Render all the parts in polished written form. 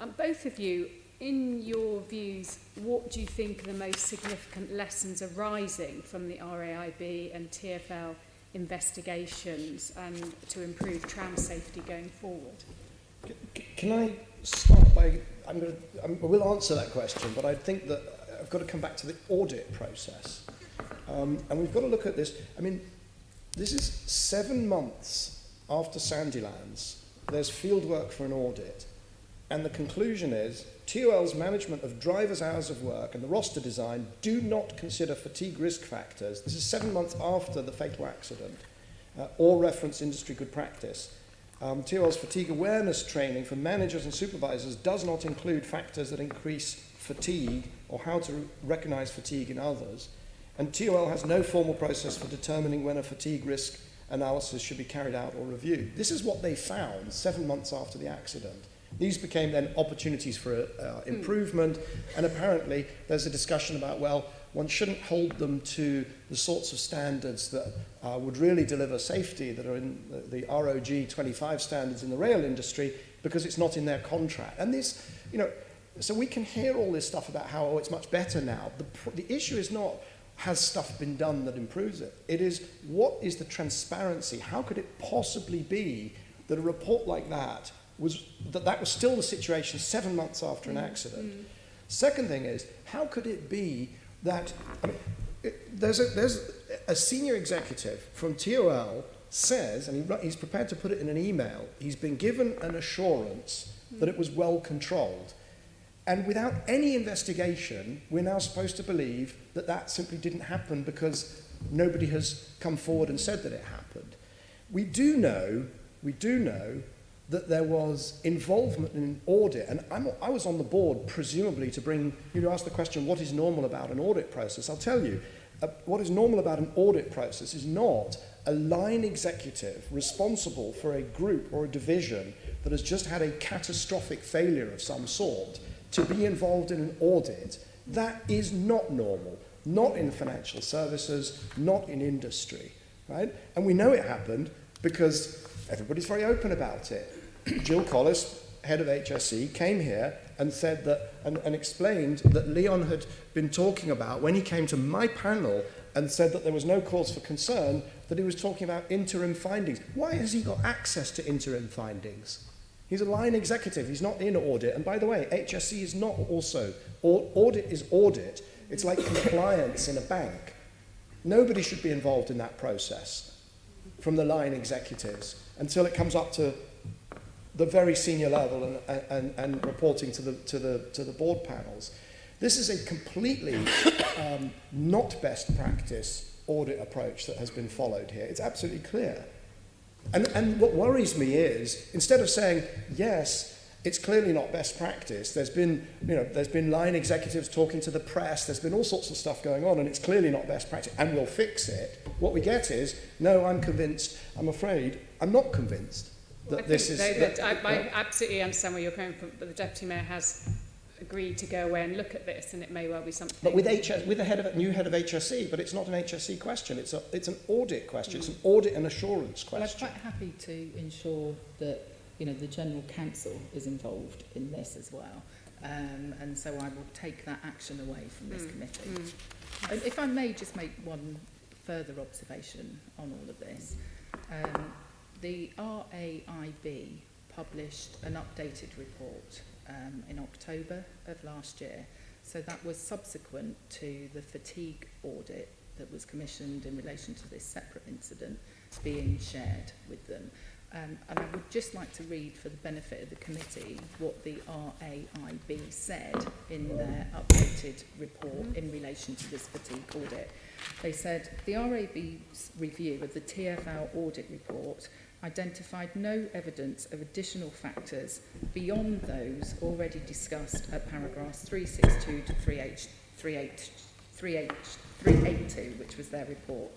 And both of you, in your views, what do you think are the most significant lessons arising from the RAIB and TfL investigations and to improve tram safety going forward? Can I start by, I will answer that question, but I think that I've got to come back to the audit process. And we've got to look at this. I mean, this is 7 months after Sandylands. There's field work for an audit. And the conclusion is, TfL's management of drivers' hours of work and the roster design do not consider fatigue risk factors. This is 7 months after the fatal accident, or reference industry good practice. TfL's fatigue awareness training for managers and supervisors does not include factors that increase fatigue or how to recognize fatigue in others. And TfL has no formal process for determining when a fatigue risk analysis should be carried out or reviewed. This is what they found 7 months after the accident. These became then opportunities for improvement, and apparently there's a discussion about, well, one shouldn't hold them to the sorts of standards that would really deliver safety that are in the ROG 25 standards in the rail industry because it's not in their contract. And this, you know, so we can hear all this stuff about how, oh, it's much better now. The issue is not, has stuff been done that improves it? It is, what is the transparency? How could it possibly be that a report like that was still the situation 7 months after an accident? Second thing is, how could it be that, I mean, there's a senior executive from TfL says, and he's prepared to put it in an email, he's been given an assurance that it was well controlled. And without any investigation, we're now supposed to believe that that simply didn't happen because nobody has come forward and said that it happened. We do know that there was involvement in an audit, and I was on the board, presumably, to bring, you ask the question, what is normal about an audit process? I'll tell you, what is normal about an audit process is not a line executive responsible for a group or a division that has just had a catastrophic failure of some sort to be involved in an audit. That is not normal, not in financial services, not in industry, right? And we know it happened because everybody's very open about it. Jill Collis, head of HSE, came here and said that, and explained that Leon had been talking about, when he came to my panel and said that there was no cause for concern, that he was talking about interim findings. Why has he got access to interim findings? He's a line executive, he's not in audit. And by the way, HSE is not also, audit is audit. It's like compliance in a bank. Nobody should be involved in that process from the line executives until it comes up to the very senior level and reporting to the board panels. This is a completely not best practice audit approach that has been followed here. It's absolutely clear. And what worries me is, instead of saying, yes, it's clearly not best practice, there's been line executives talking to the press, there's been all sorts of stuff going on, and it's clearly not best practice, and we'll fix it. What we get is, no, I'm convinced, I'm afraid, I'm not convinced that this is... I absolutely understand where you're coming from, but the Deputy Mayor has agreed to go away and look at this, and it may well be something... But with a new head of HSE, but it's not an HSE question, it's an audit question, it's an audit and assurance question. Well, I'm quite happy to ensure that the General Counsel is involved in this as well, and so I will take that action away from this committee. And if I may just make one further observation on all of this, the RAIB published an updated report in October of last year. So that was subsequent to the fatigue audit that was commissioned in relation to this separate incident being shared with them. And I would just like to read, for the benefit of the committee, what the RAIB said in their updated report in relation to this fatigue audit. They said, the RAB's review of the TfL audit report identified no evidence of additional factors beyond those already discussed at paragraphs 362 to 382, which was their report.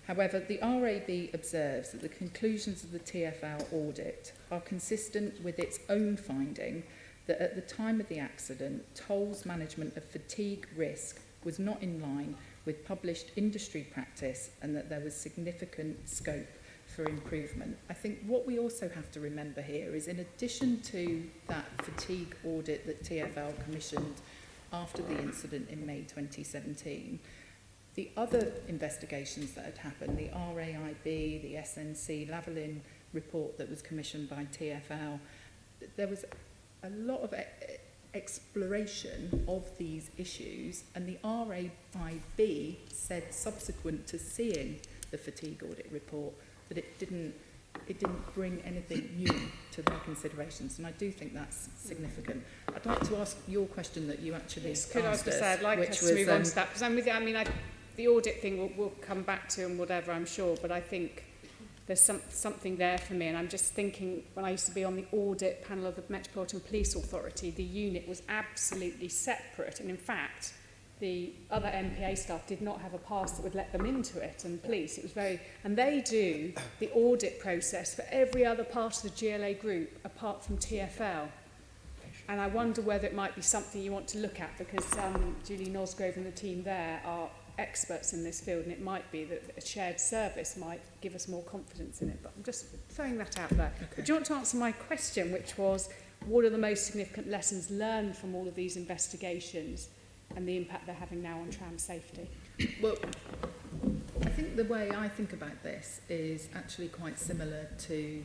However, the RAB observes that the conclusions of the TfL audit are consistent with its own finding that at the time of the accident, tolls management of fatigue risk was not in line with published industry practice and that there was significant scope for improvement. I think what we also have to remember here is, in addition to that fatigue audit that TfL commissioned after the incident in May 2017, the other investigations that had happened, the RAIB, the SNC Lavalin report that was commissioned by TfL, there was a lot of exploration of these issues, and the RAIB said subsequent to seeing the fatigue audit report that it didn't bring anything new to their considerations, and I do think that's significant. I'd like to ask your question that you actually asked us, I'd like us to move on to that, because I'm with you. I mean, the audit thing we'll come back to and whatever, I'm sure, but I think there's something there for me, and I'm just thinking, when I used to be on the audit panel of the Metropolitan Police Authority, the unit was absolutely separate, and in fact the other MPA staff did not have a pass that would let them into it, and police, it was very, and they do the audit process for every other part of the GLA group apart from TfL. And I wonder whether it might be something you want to look at, because Julie Nosgrove and the team there are experts in this field, and it might be that a shared service might give us more confidence in it. But I'm just throwing that out there. Okay. But do you want to answer my question, which was, what are the most significant lessons learned from all of these investigations and the impact they're having now on tram safety? Well, I think the way I think about this is actually quite similar to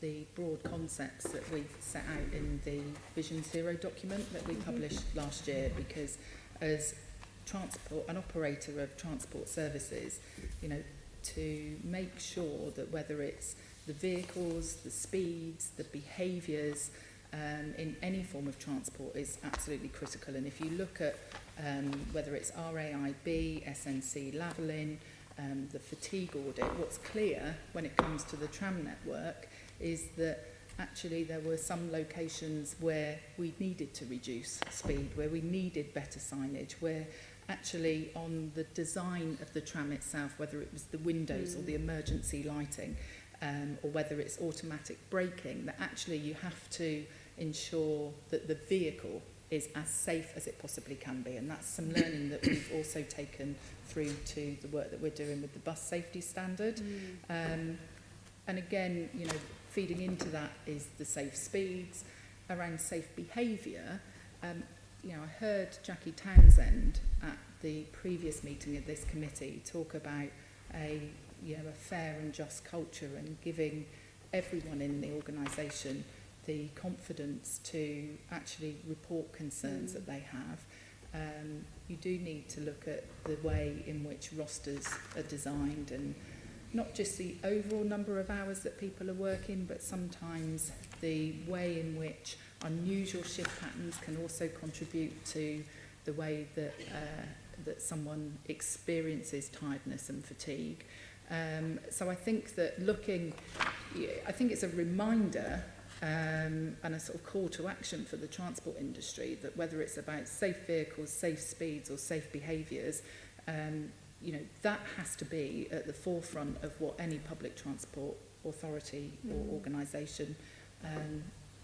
the broad concepts that we've set out in the Vision Zero document that we published last year, because as an operator of transport services, you know, to make sure that whether it's the vehicles, the speeds, the behaviours in any form of transport is absolutely critical. And if you look at whether it's RAIB, SNC Lavalin, the fatigue audit, what's clear when it comes to the tram network is that actually there were some locations where we needed to reduce speed, where we needed better signage, where actually on the design of the tram itself, whether it was the windows or the emergency lighting, or whether it's automatic braking, that actually you have to ensure that the vehicle is as safe as it possibly can be. And that's some learning that we've also taken through to the work that we're doing with the bus safety standard. And again, you know, feeding into that is the safe speeds, around safe behaviour. You know, I heard Jackie Townsend at the previous meeting of this committee talk about a fair and just culture, and giving everyone in the organisation the confidence to actually report concerns that they have. You do need to look at the way in which rosters are designed, and not just the overall number of hours that people are working, but sometimes the way in which unusual shift patterns can also contribute to the way that that someone experiences tiredness and fatigue. So I think that I think it's a reminder and a sort of call to action for the transport industry, that whether it's about safe vehicles, safe speeds or safe behaviours, you know, that has to be at the forefront of what any public transport authority or organisation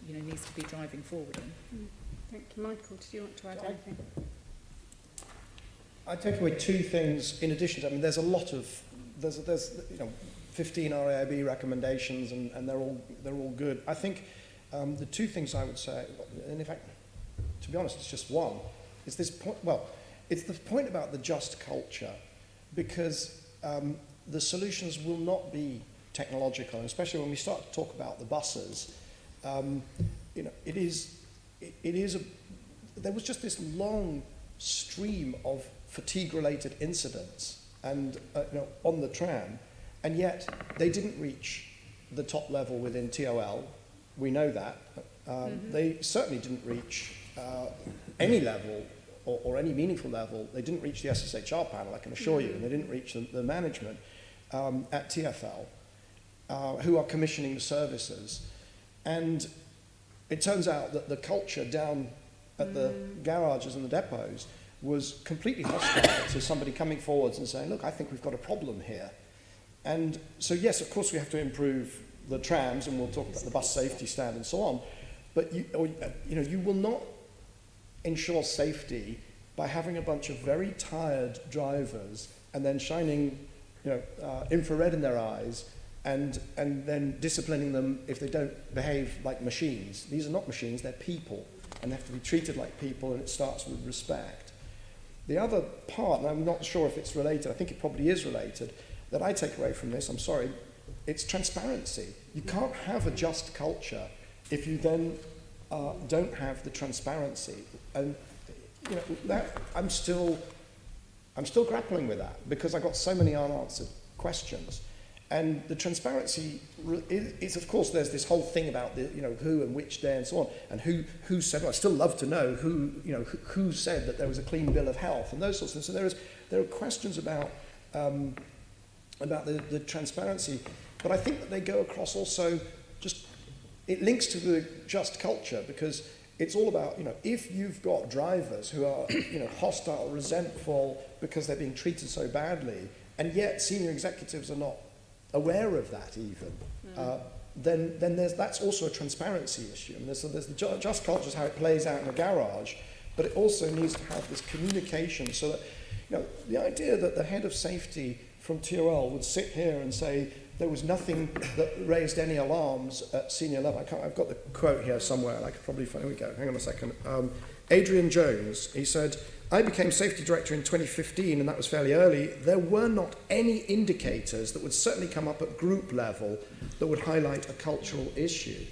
you know, needs to be driving forward in. Thank you. Michael, do you want to add anything? I take away two things in addition to, I mean, there's a lot of, there's you know, 15 RAIB recommendations, and they're all good. I think the two things I would say, and in fact, to be honest, it's just one, is this point, well, it's the point about the just culture, because the solutions will not be technological, and especially when we start to talk about the buses. You know, there was just this long stream of fatigue-related incidents and you know, on the tram, and yet they didn't reach the top level within TOL. We know that. They certainly didn't reach any level or any meaningful level. They didn't reach the SSHR panel, I can assure you, and they didn't reach the management at TfL, who are commissioning the services. And it turns out that the culture down at the garages and the depots was completely hostile to somebody coming forwards and saying, look, I think we've got a problem here. And so, yes, of course, we have to improve the trams, and we'll talk about the bus safety stand and so on. But you will not ensure safety by having a bunch of very tired drivers and then shining infrared in their eyes, and then disciplining them if they don't behave like machines. These are not machines, they're people, and they have to be treated like people, and it starts with respect. The other part, and I'm not sure if it's related, I think it probably is related, that I take away from this, I'm sorry, it's transparency. You can't have a just culture if you then don't have the transparency. And that I'm still grappling with that, because I've got so many unanswered questions. And the transparency is, of course, there's this whole thing about the, who and which day and so on, and who said. Well, I still love to know who said that there was a clean bill of health and those sorts of things. So there are questions about the transparency, but I think that they go across also. Just it links to the just culture, because it's all about, if you've got drivers who are hostile, resentful because they're being treated so badly, and yet senior executives are not aware of that even, then that's also a transparency issue. And there's the just culture is how it plays out in a garage, but it also needs to have this communication so that, the idea that the head of safety from TOL would sit here and say there was nothing that raised any alarms at senior level. I've got the quote here somewhere, and I could probably find, here we go, hang on a second. Adrian Jones, he said, I became safety director in 2015, and that was fairly early. There were not any indicators that would certainly come up at group level that would highlight a cultural issue.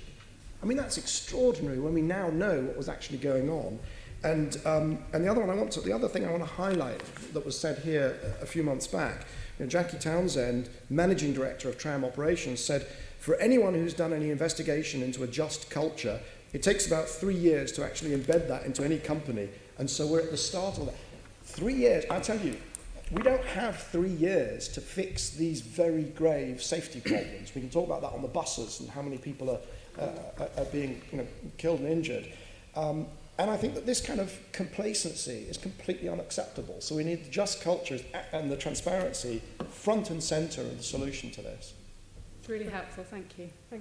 I mean, that's extraordinary when we now know what was actually going on. And the other thing I want to highlight that was said here a few months back, Jackie Townsend, managing director of Tram Operations, said, for anyone who's done any investigation into a just culture, it takes about 3 years to actually embed that into any company. And so we're at the start of that. 3 years, I tell you, we don't have 3 years to fix these very grave safety problems. We can talk about that on the buses and how many people are being killed and injured. And I think that this kind of complacency is completely unacceptable. So we need the just cultures and the transparency front and centre of the solution to this. It's really helpful, thank you.